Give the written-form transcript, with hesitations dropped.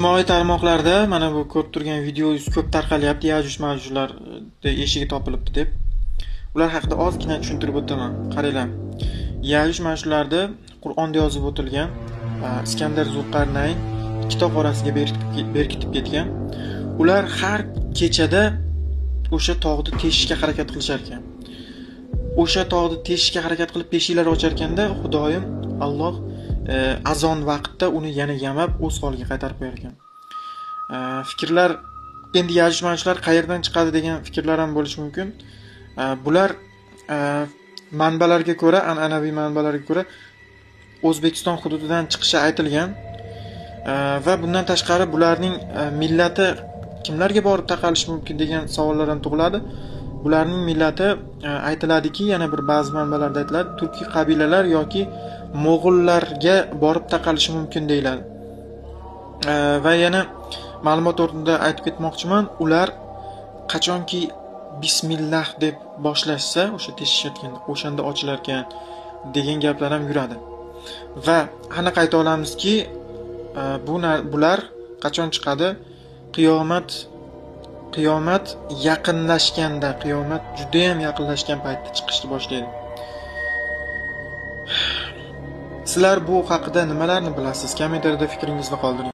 Ijtimoiy tarmoqlarda mana bu ko'rib turgan videoyingiz ko'p tarqalyapti, Yajuj Majujlar eshigi topilibdi deb. Ular haqida ozgina tushuntirib o'taman. Qaranglar. Yajuj Majujlarda Qur'onda yozib o'tilgan Iskandar Zulqarnayn kitob orasiga berkitib ketgan. Ular har kechada o'sha tog'ni teshishga harakat qilishar ekan. O'sha tog'ni teshishga harakat qilib peshiklar ochar ekanda, Xudoyim Alloh azon vaqtida uni yana yamab o'z holiga qaytarib qo'yar ekan. Fikrlar endi Yajuj Majujlar qayerdan chiqadi degan fikrlar ham bo'lishi mumkin. Bular manbalarga ko'ra, an'anaviy manbalarga ko'ra O'zbekiston hududidan chiqishi aytilgan va bundan tashqari bularning millati kimlarga borib taqalishi mumkin degan savollar ham tug'iladi. Bularning millati aytiladiki, yana bir ba'zi manbalarda aytiladi, turkiy qabilalar yoki mo'g'ullarga borib taqalishi mumkin deyiladi. Va yana ma'lumot o'rnida aytib ketmoqchiman, ular qachonki bismillah deb boshlashsa, o'sha teshishayotganda, o'shanda ochilar ekan degan gaplar ham yuradi. Va aniq ayta olamizki, bular qachon chiqadi? Qiyomat yaqinlashganda, qiyomat juda ham yaqinlashgan paytda chiqishni boshlaydi. Sizlar bu haqida nimalarni bilasiz? Kommentariyada fikringizni qoldiring.